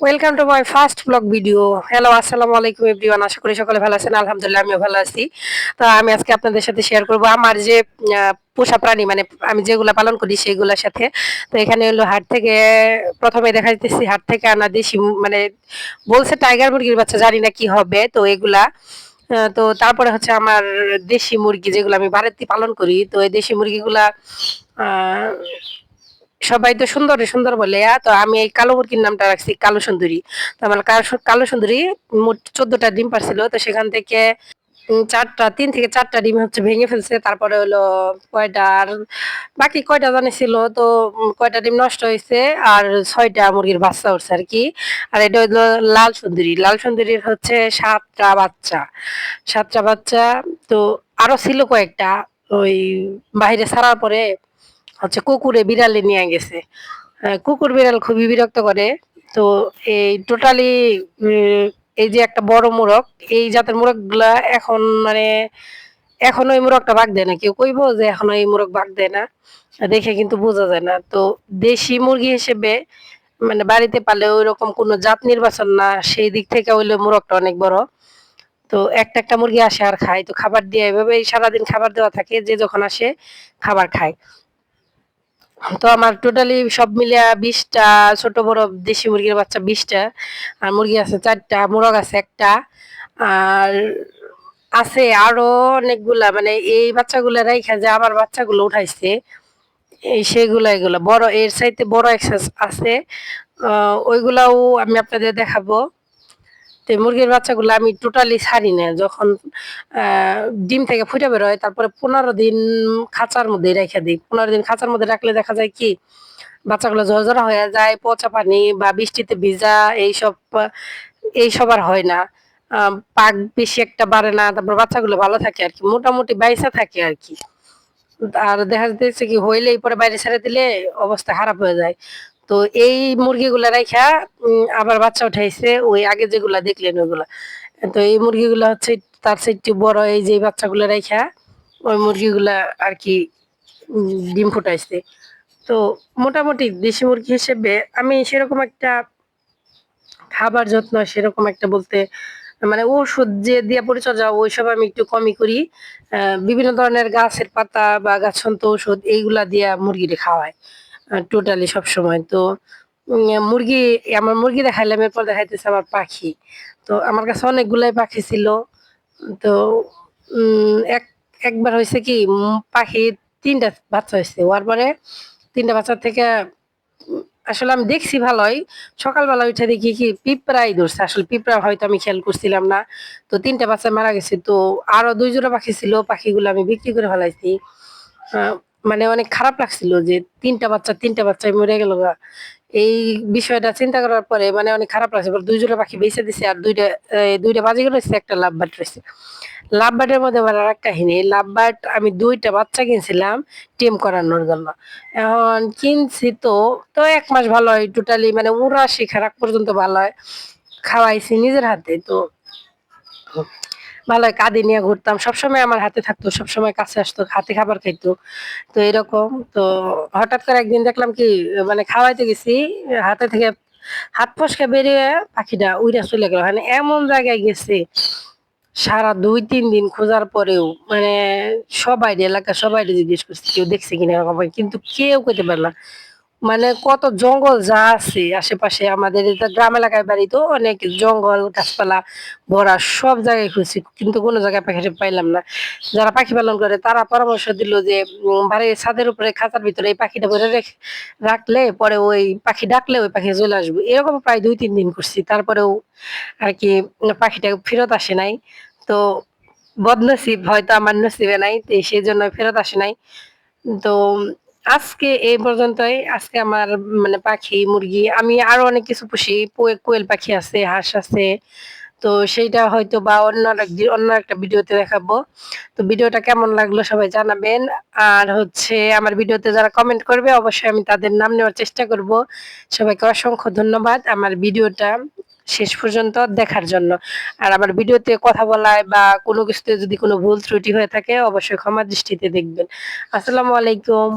Welcome to my first blog video. Hello, আসসালামু আলাইকুম everyone. আশা করি সকলে ভালো আছেন। আলহামদুলিল্লাহ আমিও ভালো আছি। তো আমি আজকে আপনাদের সাথে শেয়ার করব আমার যে পোষা প্রাণী, মানে আমি যেগুলা পালন করি সেগুলোর সাথে। তো এখানে হলো হাট থেকে, প্রথমে দেখা যাচ্ছে হাট থেকে আনা দেশি মানে বলছে টাইগার মুরগির বাচ্চা, জানি না কি হবে। তো এগুলা তো তারপরে হচ্ছে আমার দেশি মুরগি যেগুলো আমি বাড়িতে পালন করি। তো এই দেশি মুরগিগুলা আহ সবাই তো সুন্দর সুন্দর বলে, তো আমি এই কালো মুরগির নামটা রাখছি কালো সুন্দরী। তো আমার কালো সুন্দরী মোট 14টা ডিম পারছিল। তো সেখান থেকে 3 থেকে 4টা ডিম হচ্ছে ভেঙে ফেলছে। তারপরে হলো কয়টা আর বাকি কয়টা জানি ছিল। তো কয়টা ডিম নষ্ট হয়েছে আর 6টা মুরগির বাচ্চা উঠছে আর কি। আর এটা হলো লাল সুন্দরী। লাল সুন্দরীর হচ্ছে 7টা বাচ্চা। তো আরো ছিল কয়েকটা, ওই বাইরে ছাড়ার পরে হচ্ছে কুকুরে বিড়ালে নিয়ে গেছে। কুকুর বিড়াল খুবই বিরক্ত করে। তো এই টোটালি এই যে একটা বড় মোরগ, এই জাতের মোরগগুলা এখন মানে এখনো এই মোরগটা বাগ দেয় না। কেউ কইবো যে এখনো এই মোরগ বাগ দেয় না, দেখে কিন্তু বোঝা যায় না। তো দেশি মুরগি হিসেবে মানে বাড়িতে পালে ওইরকম কোনো জাত নির্বাচন না, সেই দিক থেকে হইলে মোরগটা অনেক বড়। তো একটা মুরগি আসে আর খায়, তো খাবার দিয়ে এভাবেই সারাদিন খাবার দেওয়া থাকে, যে যখন আসে খাবার খায়। তো আমার টোটালি সব মিলিয়ে 20টা ছোট বড় দেশি মুরগির বাচ্চা 20টা। আর মুরগি আছে 4টা, মোরগ আছে একটা। আর আছে আরো অনেকগুলা, মানে এই বাচ্চাগুলা রাইখা যে আমার বাচ্চাগুলো উঠাইছে, এই সেগুলা এগুলা বড়, এর চাইতে বড় এক্সেস আছে। ওইগুলাও আমি আপনাদের দেখাবো। তো মুরগির বাচ্চাগুলো আমি টোটালি ছাড়ি না, যখন ডিম থেকে ফুটে বের হয় তারপরে 15 দিন খাঁচার মধ্যে রেখে দিই। 15 দিন খাঁচার মধ্যে রাখলে দেখা যায় কি বাচ্চাগুলো ঝরঝরা হয়ে যায়, পচা পানি বা বৃষ্টিতে ভিজা এইসব এইসব আর হয় না। পাক বেশি একটা বাড়ে না, তারপর বাচ্চাগুলো ভালো থাকে আর কি, মোটামুটি বাইসা থাকে আর কি। আর দেখা যাচ্ছে কি হইলেই পরে বাইরে ছেড়ে দিলে অবস্থা খারাপ হয়ে যায়। তো এই মুরগিগুলা রাইখা আবার বাচ্চা উঠাইছে ওই আগে যেগুলা দেখলেন ওইগুলা। তো এই মুরগিগুলা হচ্ছে তার চেয়ে একটু বড়, এই যে বাচ্চাগুলা রাইখা ওই মুরগিগুলা আর কি ডিম ফুটাইছে। তো মোটামুটি দেশি মুরগি হিসেবে আমি সেরকম একটা খাবার যত্ন সেরকম একটা বলতে মানে ওষুধ যে দিয়া পরিচর্যা ওইসব আমি একটু কমই করি। বিভিন্ন ধরনের গাছের পাতা বা গাছন্ত ওষুধ এইগুলা দিয়া মুরগিরে খাওয়াই টোটালি সবসময়। তো মুরগি, আমার মুরগি দেখাইলাম, এরপর দেখাইতেছে আমার পাখি। তো আমার কাছে অনেকগুলাই পাখি ছিল। তো একবার হয়েছে কি পাখি 3টা বাচ্চা হয়েছে, হওয়ার পরে 3টা বাচ্চার থেকে আসলে আমি দেখছি ভালোই। সকালবেলা উঠে দেখি কি পিঁপড়াই ধরছে। আসলে পিঁপড়া হয়তো আমি খেয়াল করছিলাম না। তো 3টা বাচ্চা মারা গেছে। তো আরো 2 জোড়া পাখি ছিল। পাখিগুলো আমি বিক্রি করে ফেলাইছি। আ মানে অনেক খারাপ লাগছিল যে 3টা বাচ্চাই মরে গেল গা। এই বিষয়টা চিন্তা করার পরে মানে অনেক খারাপ লাগছে। পরে 2 জোড়া পাখি বেঁচে দিছি। আর 2টা বাজিগার রইছে, একটা লাভ বার্ড রইছে। লাভ বার্ডের মধ্যে আবার আরেক কাহিনী। লাভ বার্ড আমি 2টা বাচ্চা কিনছিলাম টেম করানোর জন্য। এখন কিনছি তো ১ মাস ভালো হয় টোটালি, মানে উড়া শেখার আগ পর্যন্ত ভালো হয়। খাওয়াইছি নিজের হাতে। তো ভালোই কাঁধে নিয়ে ঘুরতাম। সবসময় আমার হাতে থাকতো, সবসময় কাছে আসতো, হাতে খাবার খাইতো। তো এরকম। তো হঠাৎ করে একদিন দেখলাম কি মানে খাওয়াইতে গেছি, হাতে থেকে হাত ফসকে বেরিয়ে পাখিটা উইড়া চলে গেল। মানে এমন জায়গায় গেছে, সারা ২-৩ দিন খোঁজার পরেও মানে সবাইরে, এলাকার সবাইরে জিজ্ঞেস করছি কেউ দেখছে কিনা এরকম, কিন্তু কেউ কইতে পারল না। মানে কত জঙ্গল যা আছে আশেপাশে, আমাদের এটা গ্রাম এলাকায় বাড়ি, তো অনেক জঙ্গল গাছপালা ভরা, সব জায়গায় খুঁজছি কিন্তু কোনো জায়গায় পাখিটা পাইলাম না। যারা পাখি পালন করে তারা পরামর্শ দিল যে বাড়ির ছাদের উপরে খাঁচার ভিতরে এই পাখিটা ভরে রাখলে পরে ওই পাখি ডাকলে ওই পাখি চলে আসবে। এরকম প্রায় ২-৩ দিন করছি, তারপরেও আর কি পাখিটা ফেরত আসে নাই। তো বদনসিব, হয়তো আমার নসিবে নাই, তো সেজন্য ফেরত আসে নাই। তো আজকে এই পর্যন্তই। আজকে আমার মানে পাখি, মুরগি, আমি আরো অনেক কিছু পুষি। কোয়েল পাখি আছে, হাঁস আছে। তো সেইটা হয়তোবা অন্য একটা ভিডিওতে দেখাবো। তো ভিডিওটা কেমন লাগলো সবাই জানাবেন। আর হচ্ছে আমার ভিডিওতে যারা কমেন্ট করবে অবশ্যই আমি তাদের নাম নেওয়ার চেষ্টা করব। সবাইকে অসংখ্য ধন্যবাদ আমার ভিডিওটা শেষ পর্যন্ত দেখার জন্য। আর আমার ভিডিওতে কথা বলায় বা কোনো কিছুতে যদি কোনো ভুল ত্রুটি হয়ে থাকে অবশ্যই ক্ষমা দৃষ্টিতে দেখবেন। আসসালামু আলাইকুম।